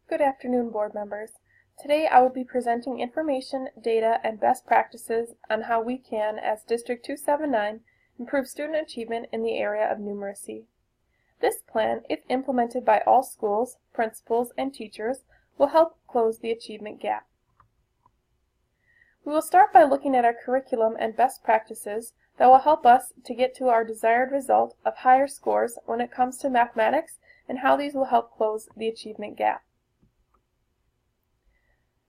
Good afternoon, board members. Today I will be presenting information, data, and best practices on how we can, as District 279, improve student achievement in the area of numeracy. This plan, if implemented by all schools, principals, and teachers, will help close the achievement gap. We will start by looking at our curriculum and best practices that will help us to get to our desired result of higher scores when it comes to mathematics and how these will help close the achievement gap.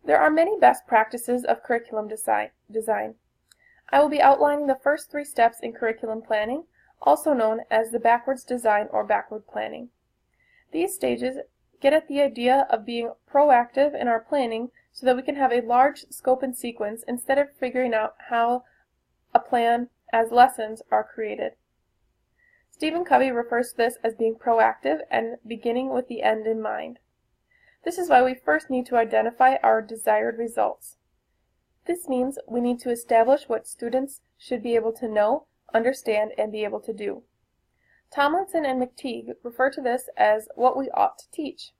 There are many best practices of curriculum design. I will be outlining the first 3 steps in curriculum planning, also known as the backwards design or backward planning. These stages get at the idea of being proactive in our planning so that we can have a large scope and sequence instead of figuring out how a plan as lessons are created. Stephen Covey refers to this as being proactive and beginning with the end in mind. This is why we first need to identify our desired results. This means we need to establish what students should be able to know, understand, and be able to do. Tomlinson and McTeague refer to this as what we ought to teach.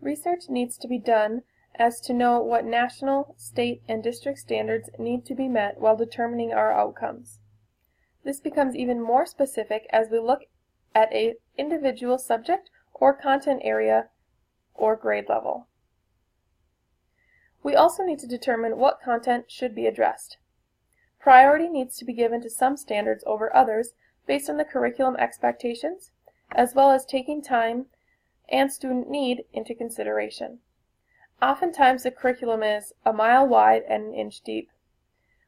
Research needs to be done as to know what national, state, and district standards need to be met while determining our outcomes. This becomes even more specific as we look at an individual subject or content area or grade level. We also need to determine what content should be addressed. Priority needs to be given to some standards over others based on the curriculum expectations, as well as taking time and student need into consideration. Oftentimes the curriculum is a mile wide and an inch deep,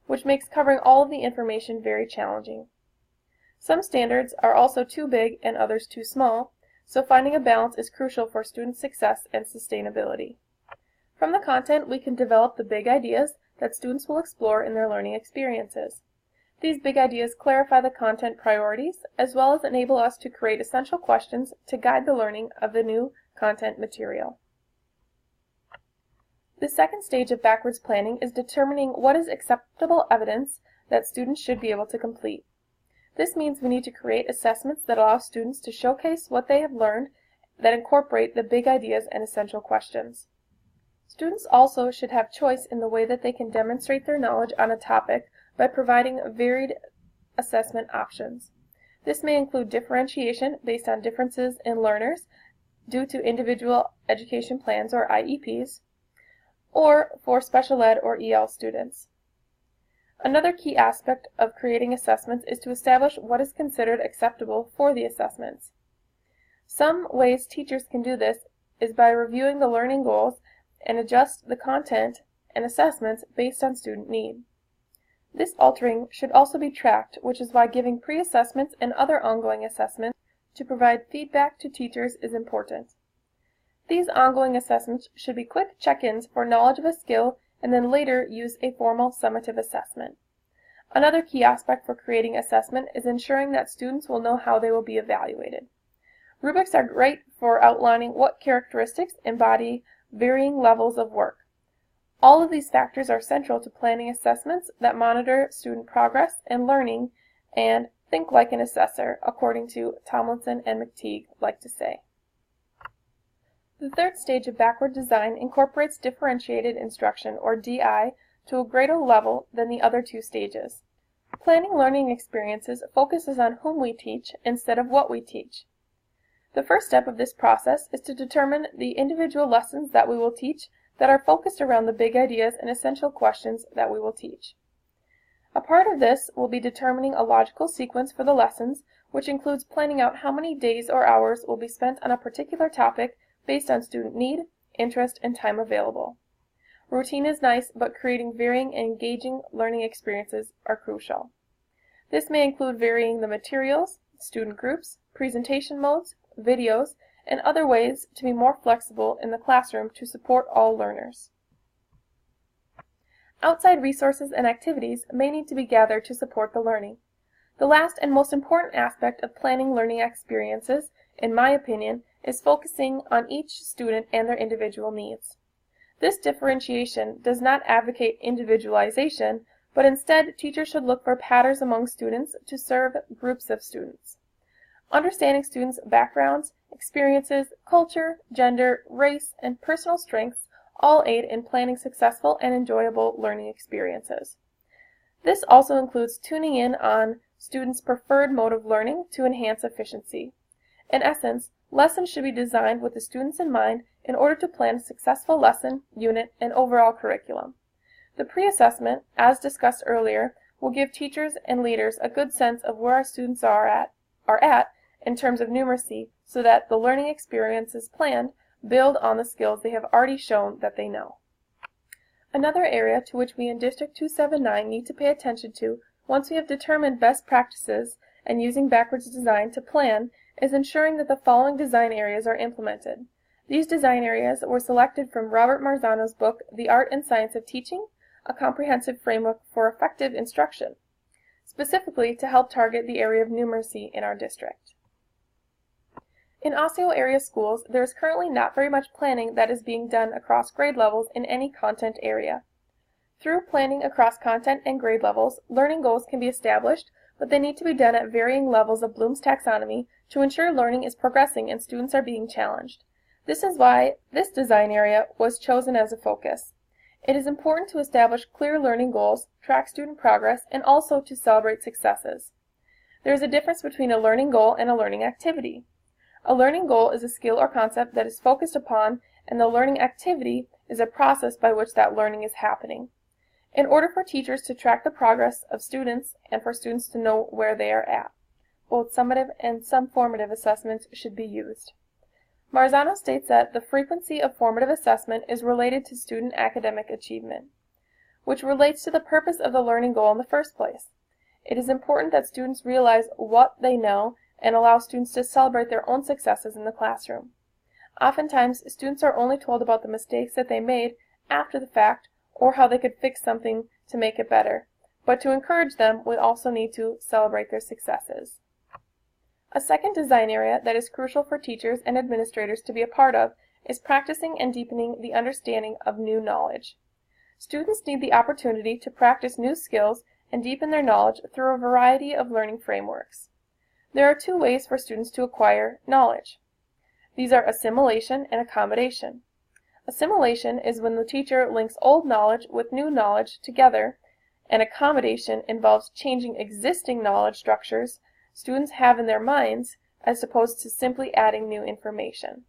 which makes covering all of the information very challenging. Some standards are also too big and others too small, so finding a balance is crucial for student success and sustainability. From the content, we can develop the big ideas that students will explore in their learning experiences. These big ideas clarify the content priorities, as well as enable us to create essential questions to guide the learning of the new content material. The second stage of backwards planning is determining what is acceptable evidence that students should be able to complete. This means we need to create assessments that allow students to showcase what they have learned that incorporate the big ideas and essential questions. Students also should have choice in the way that they can demonstrate their knowledge on a topic by providing varied assessment options. This may include differentiation based on differences in learners due to individual education plans or IEPs, or for special ed or EL students. Another key aspect of creating assessments is to establish what is considered acceptable for the assessments. Some ways teachers can do this is by reviewing the learning goals and adjust the content and assessments based on student need. This altering should also be tracked, which is why giving pre-assessments and other ongoing assessments to provide feedback to teachers is important. These ongoing assessments should be quick check-ins for knowledge of a skill and then later use a formal summative assessment. Another key aspect for creating assessment is ensuring that students will know how they will be evaluated. Rubrics are great for outlining what characteristics embody varying levels of work. All of these factors are central to planning assessments that monitor student progress and learning and think like an assessor, according to Tomlinson and McTeague like to say. The third stage of backward design incorporates differentiated instruction, or DI, to a greater level than the other 2 stages. Planning learning experiences focuses on whom we teach instead of what we teach. The first step of this process is to determine the individual lessons that we will teach that are focused around the big ideas and essential questions that we will teach. A part of this will be determining a logical sequence for the lessons, which includes planning out how many days or hours will be spent on a particular topic based on student need, interest, and time available. Routine is nice, but creating varying and engaging learning experiences are crucial. This may include varying the materials, student groups, presentation modes, videos, and other ways to be more flexible in the classroom to support all learners. Outside resources and activities may need to be gathered to support the learning. The last and most important aspect of planning learning experiences, in my opinion, is focusing on each student and their individual needs. This differentiation does not advocate individualization, but instead teachers should look for patterns among students to serve groups of students. Understanding students' backgrounds experiences, culture, gender, race, and personal strengths all aid in planning successful and enjoyable learning experiences. This also includes tuning in on students' preferred mode of learning to enhance efficiency. In essence, lessons should be designed with the students in mind in order to plan a successful lesson, unit, and overall curriculum. The pre-assessment, as discussed earlier, will give teachers and leaders a good sense of where our students are at in terms of numeracy so that the learning experiences planned build on the skills they have already shown that they know. Another area to which we in District 279 need to pay attention to once we have determined best practices and using backwards design to plan is ensuring that the following design areas are implemented. These design areas were selected from Robert Marzano's book, The Art and Science of Teaching, a comprehensive framework for effective instruction, specifically to help target the area of numeracy in our district. In Osseo area schools, there is currently not very much planning that is being done across grade levels in any content area. Through planning across content and grade levels, learning goals can be established, but they need to be done at varying levels of Bloom's taxonomy to ensure learning is progressing and students are being challenged. This is why this design area was chosen as a focus. It is important to establish clear learning goals, track student progress, and also to celebrate successes. There is a difference between a learning goal and a learning activity. A learning goal is a skill or concept that is focused upon, and the learning activity is a process by which that learning is happening. In order for teachers to track the progress of students and for students to know where they are at, both summative and some formative assessments should be used. Marzano states that the frequency of formative assessment is related to student academic achievement, which relates to the purpose of the learning goal in the first place. It is important that students realize what they know and allow students to celebrate their own successes in the classroom. Oftentimes, students are only told about the mistakes that they made after the fact or how they could fix something to make it better, but to encourage them, we also need to celebrate their successes. A second design area that is crucial for teachers and administrators to be a part of is practicing and deepening the understanding of new knowledge. Students need the opportunity to practice new skills and deepen their knowledge through a variety of learning frameworks. There are two ways for students to acquire knowledge. These are assimilation and accommodation. Assimilation is when the teacher links old knowledge with new knowledge together, and accommodation involves changing existing knowledge structures students have in their minds as opposed to simply adding new information.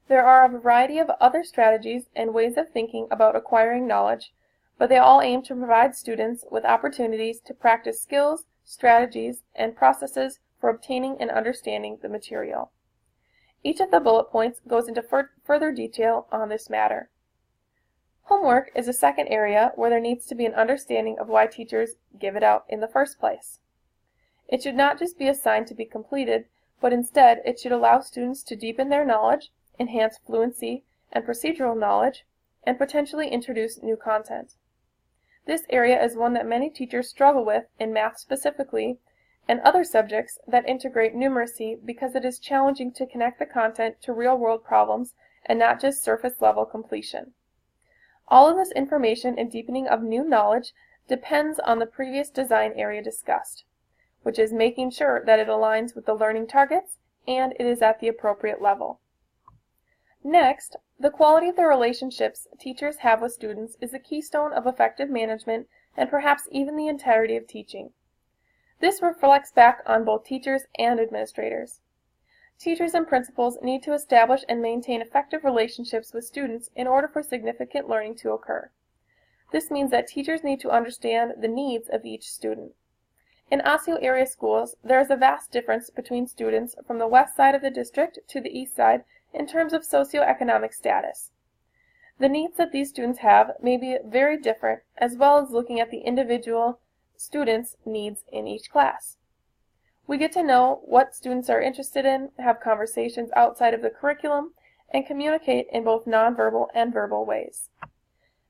There are a variety of other strategies and ways of thinking about acquiring knowledge, but they all aim to provide students with opportunities to practice skills, strategies, and processes for obtaining and understanding the material. Each of the bullet points goes into further detail on this matter. Homework is a second area where there needs to be an understanding of why teachers give it out in the first place. It should not just be assigned to be completed, but instead it should allow students to deepen their knowledge, enhance fluency and procedural knowledge, and potentially introduce new content. This area is one that many teachers struggle with in math specifically, and other subjects that integrate numeracy because it is challenging to connect the content to real-world problems and not just surface-level completion. All of this information and deepening of new knowledge depends on the previous design area discussed, which is making sure that it aligns with the learning targets and it is at the appropriate level. Next, the quality of the relationships teachers have with students is a keystone of effective management and perhaps even the entirety of teaching. This reflects back on both teachers and administrators. Teachers and principals need to establish and maintain effective relationships with students in order for significant learning to occur. This means that teachers need to understand the needs of each student. In Osseo area schools, there is a vast difference between students from the west side of the district to the east side in terms of socioeconomic status. The needs that these students have may be very different, as well as looking at the individual students' needs in each class. We get to know what students are interested in, have conversations outside of the curriculum, and communicate in both nonverbal and verbal ways.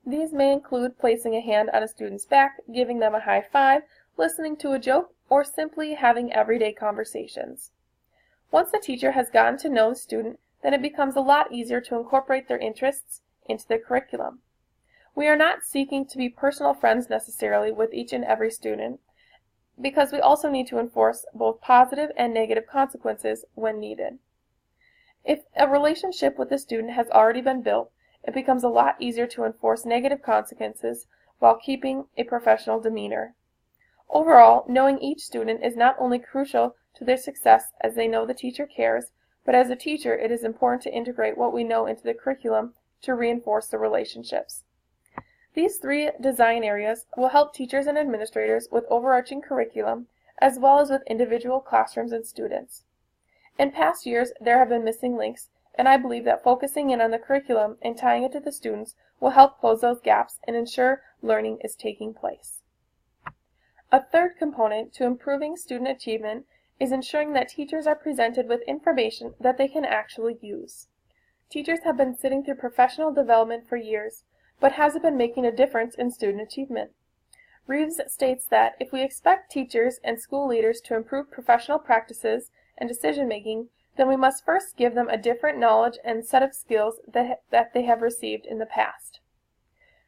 These may include placing a hand on a student's back, giving them a high five, listening to a joke, or simply having everyday conversations. Once the teacher has gotten to know the student, then it becomes a lot easier to incorporate their interests into the curriculum. We are not seeking to be personal friends necessarily with each and every student, because we also need to enforce both positive and negative consequences when needed. If a relationship with the student has already been built, it becomes a lot easier to enforce negative consequences while keeping a professional demeanor. Overall, knowing each student is not only crucial to their success as they know the teacher cares, but as a teacher it is important to integrate what we know into the curriculum to reinforce the relationships. These three design areas will help teachers and administrators with overarching curriculum as well as with individual classrooms and students. In past years, there have been missing links, and I believe that focusing in on the curriculum and tying it to the students will help close those gaps and ensure learning is taking place. A third component to improving student achievement is ensuring that teachers are presented with information that they can actually use. Teachers have been sitting through professional development for years, but has it been making a difference in student achievement? Reeves states that if we expect teachers and school leaders to improve professional practices and decision-making, then we must first give them a different knowledge and set of skills that they have received in the past.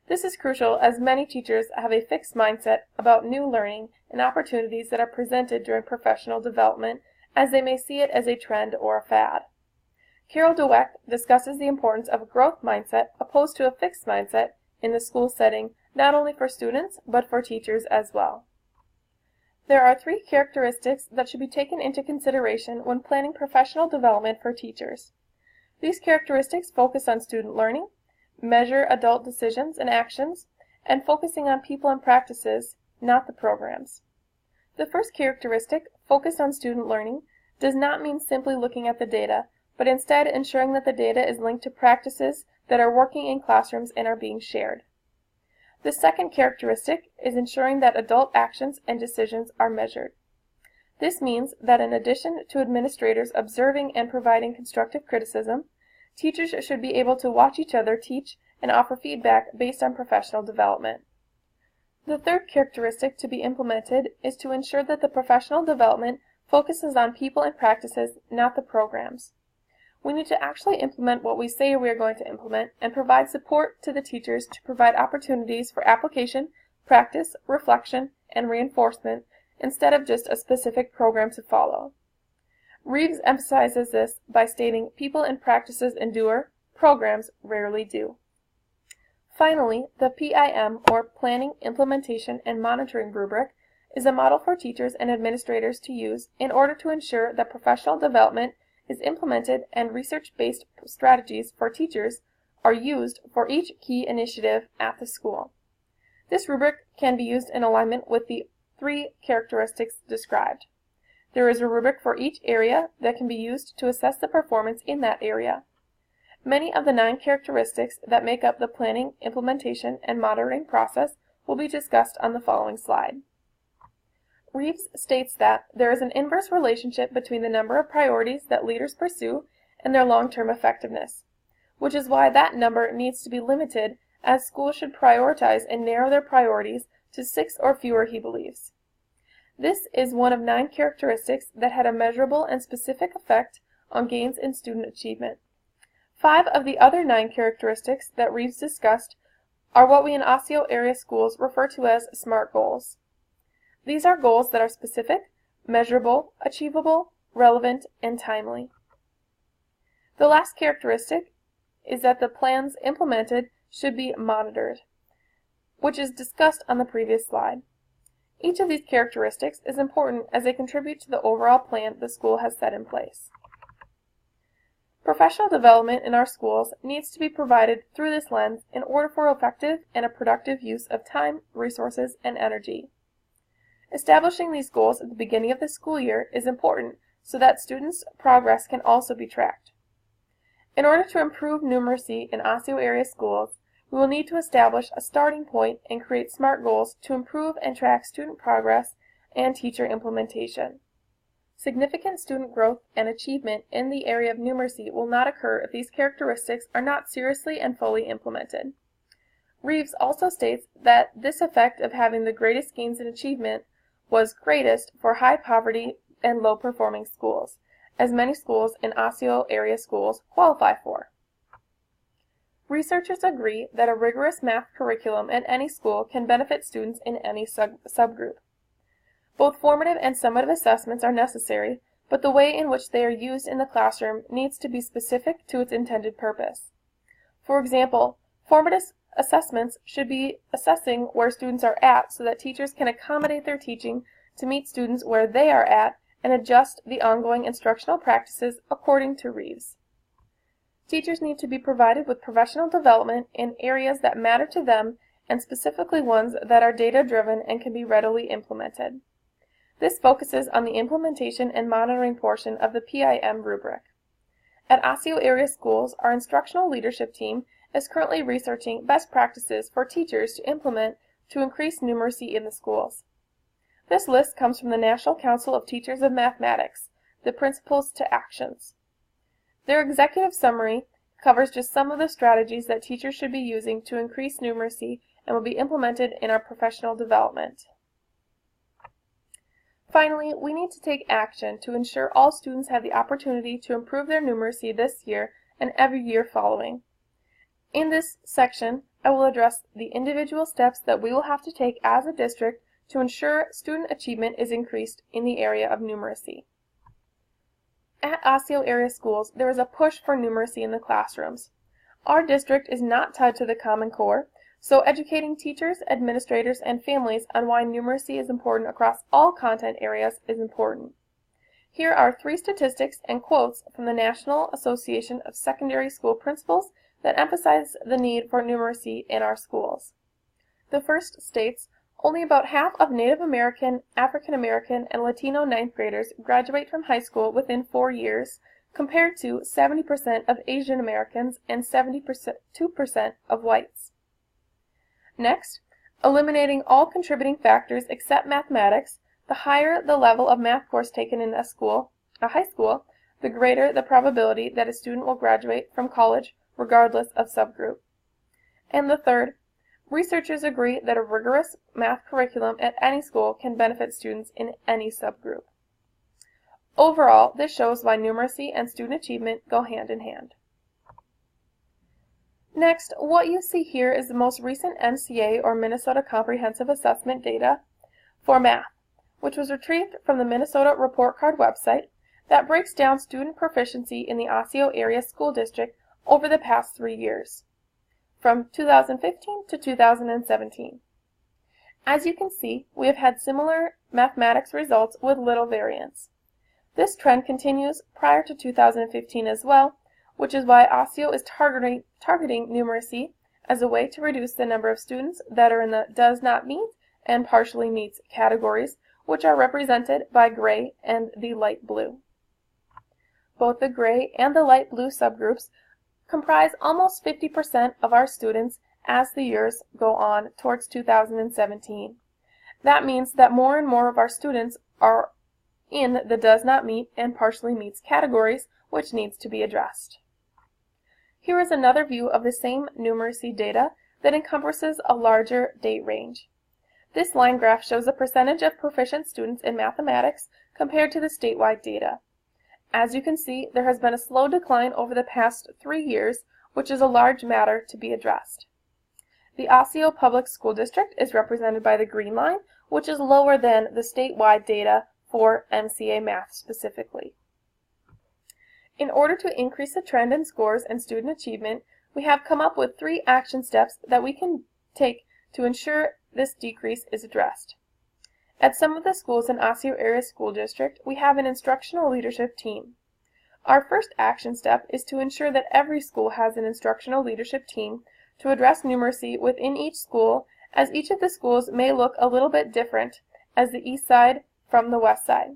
This is crucial as many teachers have a fixed mindset about new learning and opportunities that are presented during professional development, as they may see it as a trend or a fad. Carol Dweck discusses the importance of a growth mindset opposed to a fixed mindset in the school setting, not only for students, but for teachers as well. There are three characteristics that should be taken into consideration when planning professional development for teachers. These characteristics focus on student learning, measure adult decisions and actions, and focusing on people and practices, not the programs. The first characteristic, focus on student learning, does not mean simply looking at the data, but instead ensuring that the data is linked to practices that are working in classrooms and are being shared. The second characteristic is ensuring that adult actions and decisions are measured. This means that in addition to administrators observing and providing constructive criticism, teachers should be able to watch each other teach and offer feedback based on professional development. The third characteristic to be implemented is to ensure that the professional development focuses on people and practices, not the programs. We need to actually implement what we say we are going to implement and provide support to the teachers to provide opportunities for application, practice, reflection, and reinforcement instead of just a specific program to follow. Reeves emphasizes this by stating people and practices endure, programs rarely do. Finally, the PIM, or Planning, Implementation, and Monitoring rubric, is a model for teachers and administrators to use in order to ensure that professional development is implemented and research-based strategies for teachers are used for each key initiative at the school. This rubric can be used in alignment with the three characteristics described. There is a rubric for each area that can be used to assess the performance in that area. Many of the 9 characteristics that make up the planning, implementation, and monitoring process will be discussed on the following slide. Reeves states that there is an inverse relationship between the number of priorities that leaders pursue and their long-term effectiveness, which is why that number needs to be limited, as schools should prioritize and narrow their priorities to 6 or fewer, he believes. This is one of 9 characteristics that had a measurable and specific effect on gains in student achievement. 5 of the other 9 characteristics that Reeves discussed are what we in Osseo area schools refer to as SMART goals. These are goals that are specific, measurable, achievable, relevant, and timely. The last characteristic is that the plans implemented should be monitored, which is discussed on the previous slide. Each of these characteristics is important as they contribute to the overall plan the school has set in place. Professional development in our schools needs to be provided through this lens in order for effective and a productive use of time, resources, and energy. Establishing these goals at the beginning of the school year is important so that students' progress can also be tracked. In order to improve numeracy in Osseo area schools, we will need to establish a starting point and create SMART goals to improve and track student progress and teacher implementation. Significant student growth and achievement in the area of numeracy will not occur if these characteristics are not seriously and fully implemented. Reeves also states that this effect of having the greatest gains in achievement was greatest for high poverty and low performing schools, as many schools in Osseo area schools qualify for. Researchers agree that a rigorous math curriculum at any school can benefit students in any subgroup. Both formative and summative assessments are necessary, but the way in which they are used in the classroom needs to be specific to its intended purpose. For example, formative assessments should be assessing where students are at so that teachers can accommodate their teaching to meet students where they are at and adjust the ongoing instructional practices according to Reeves. Teachers need to be provided with professional development in areas that matter to them and specifically ones that are data-driven and can be readily implemented. This focuses on the implementation and monitoring portion of the PIM rubric. At Osseo Area Schools, our instructional leadership team is currently researching best practices for teachers to implement to increase numeracy in the schools. This list comes from the National Council of Teachers of Mathematics, the Principles to Actions. Their executive summary covers just some of the strategies that teachers should be using to increase numeracy and will be implemented in our professional development. Finally, we need to take action to ensure all students have the opportunity to improve their numeracy this year and every year following. In this section, I will address the individual steps that we will have to take as a district to ensure student achievement is increased in the area of numeracy. At Osseo Area Schools, there is a push for numeracy in the classrooms. Our district is not tied to the Common Core, so educating teachers, administrators, and families on why numeracy is important across all content areas is important. Here are 3 statistics and quotes from the National Association of Secondary School Principals that emphasize the need for numeracy in our schools. The first states, only about half of Native American, African American, and Latino 9th graders graduate from high school within 4 years, compared to 70% of Asian Americans and 72% of whites. Next, eliminating all contributing factors except mathematics, the higher the level of math course taken in a high school, the greater the probability that a student will graduate from college regardless of subgroup. And the third, researchers agree that a rigorous math curriculum at any school can benefit students in any subgroup. Overall, this shows why numeracy and student achievement go hand in hand. Next, what you see here is the most recent MCA or Minnesota Comprehensive Assessment data for math, which was retrieved from the Minnesota Report Card website that breaks down student proficiency in the Osseo Area School District over the past 3 years, from 2015 to 2017. As you can see, we have had similar mathematics results with little variance. This trend continues prior to 2015 as well, which is why Osseo is targeting numeracy as a way to reduce the number of students that are in the does not meet and partially meets categories, which are represented by gray and the light blue. Both the gray and the light blue subgroups comprise almost 50% of our students as the years go on towards 2017. That means that more and more of our students are in the does not meet and partially meets categories, which needs to be addressed. Here is another view of the same numeracy data that encompasses a larger date range. This line graph shows the percentage of proficient students in mathematics compared to the statewide data. As you can see, there has been a slow decline over the past 3 years, which is a large matter to be addressed. The Osseo Public School District is represented by the green line, which is lower than the statewide data for MCA math specifically. In order to increase the trend in scores and student achievement, we have come up with 3 action steps that we can take to ensure this decrease is addressed. At some of the schools in Osseo Area School District, we have an instructional leadership team. Our first action step is to ensure that every school has an instructional leadership team to address numeracy within each school, as each of the schools may look a little bit different as the east side from the west side.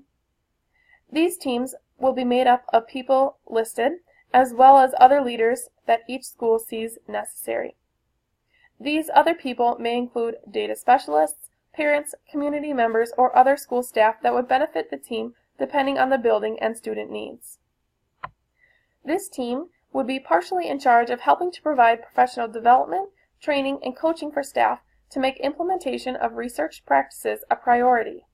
These teams will be made up of people listed, as well as other leaders that each school sees necessary. These other people may include data specialists, parents, community members, or other school staff that would benefit the team depending on the building and student needs. This team would be partially in charge of helping to provide professional development, training, and coaching for staff to make implementation of research practices a priority.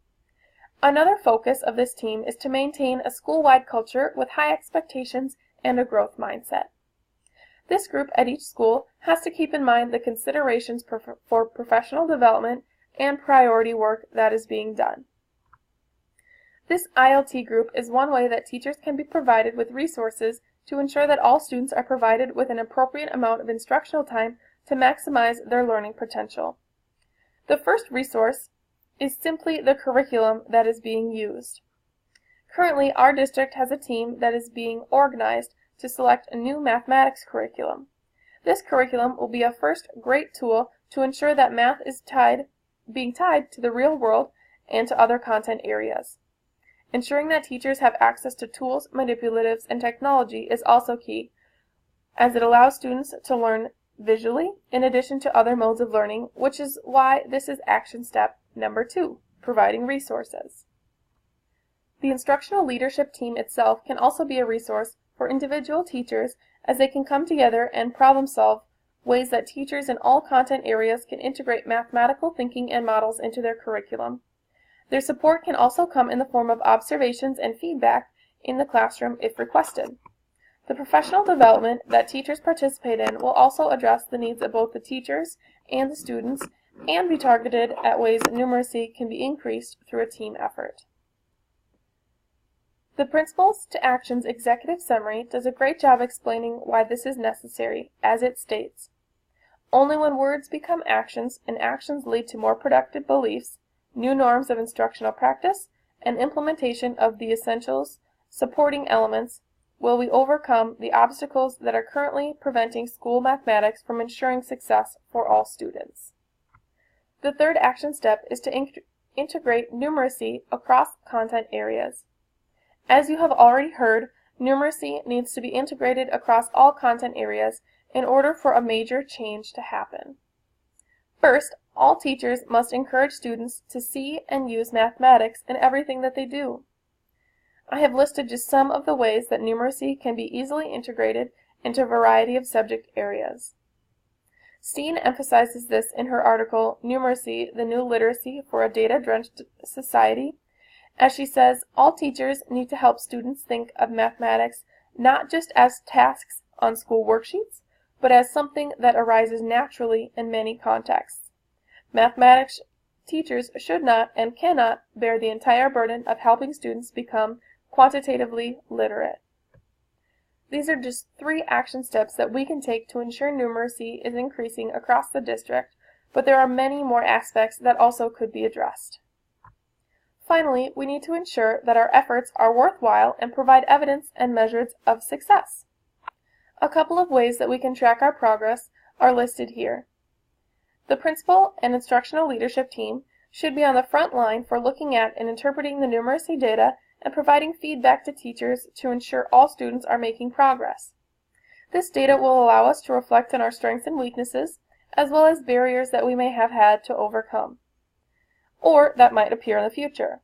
Another focus of this team is to maintain a school-wide culture with high expectations and a growth mindset. This group at each school has to keep in mind the considerations for professional development and priority work that is being done. This ILT group is one way that teachers can be provided with resources to ensure that all students are provided with an appropriate amount of instructional time to maximize their learning potential. The first resource is simply the curriculum that is being used. Currently, our district has a team that is being organized to select a new mathematics curriculum. This curriculum will be a first great tool to ensure that math is being tied to the real world and to other content areas. Ensuring that teachers have access to tools, manipulatives, and technology is also key, as it allows students to learn visually in addition to other modes of learning, which is why this is action step number 2, providing resources. The instructional leadership team itself can also be a resource for individual teachers, as they can come together and problem solve ways that teachers in all content areas can integrate mathematical thinking and models into their curriculum. Their support can also come in the form of observations and feedback in the classroom if requested. The professional development that teachers participate in will also address the needs of both the teachers and the students and be targeted at ways numeracy can be increased through a team effort. The Principles to Actions Executive Summary does a great job explaining why this is necessary, as it states, "Only when words become actions and actions lead to more productive beliefs, new norms of instructional practice, and implementation of the essentials supporting elements, will we overcome the obstacles that are currently preventing school mathematics from ensuring success for all students." The third action step is to integrate numeracy across content areas. As you have already heard, numeracy needs to be integrated across all content areas in order for a major change to happen. First, all teachers must encourage students to see and use mathematics in everything that they do. I have listed just some of the ways that numeracy can be easily integrated into a variety of subject areas. Steen emphasizes this in her article, "Numeracy, the New Literacy for a Data-Drenched Society," as she says, all teachers need to help students think of mathematics not just as tasks on school worksheets, but as something that arises naturally in many contexts. Mathematics teachers should not and cannot bear the entire burden of helping students become quantitatively literate. These are just 3 action steps that we can take to ensure numeracy is increasing across the district, but there are many more aspects that also could be addressed. Finally, we need to ensure that our efforts are worthwhile and provide evidence and measures of success. A couple of ways that we can track our progress are listed here. The principal and instructional leadership team should be on the front line for looking at and interpreting the numeracy data and providing feedback to teachers to ensure all students are making progress. This data will allow us to reflect on our strengths and weaknesses, as well as barriers that we may have had to overcome, or that might appear in the future.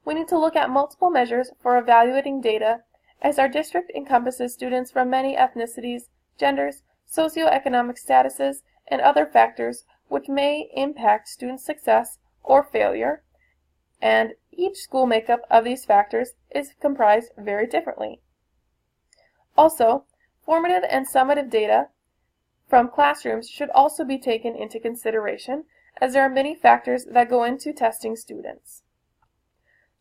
We need to look at multiple measures for evaluating data, as our district encompasses students from many ethnicities, genders, socioeconomic statuses, and other factors which may impact student success or failure, and each school makeup of these factors is comprised very differently. Also, formative and summative data from classrooms should also be taken into consideration, as there are many factors that go into testing students.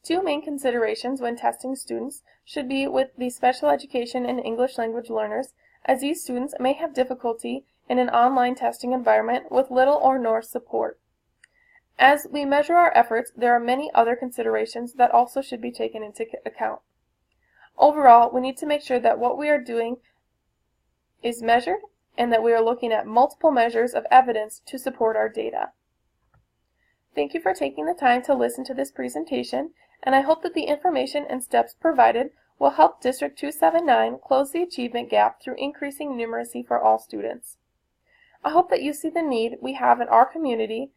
2 main considerations when testing students should be with the special education and English language learners, as these students may have difficulty in an online testing environment with little or no support. As we measure our efforts, there are many other considerations that also should be taken into account. Overall, we need to make sure that what we are doing is measured and that we are looking at multiple measures of evidence to support our data. Thank you for taking the time to listen to this presentation, and I hope that the information and steps provided will help District 279 close the achievement gap through increasing numeracy for all students. I hope that you see the need we have in our community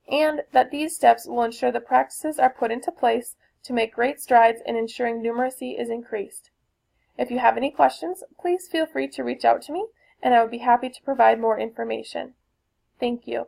and that these steps will ensure the practices are put into place to make great strides in ensuring numeracy is increased. If you have any questions, please feel free to reach out to me, and I would be happy to provide more information. Thank you.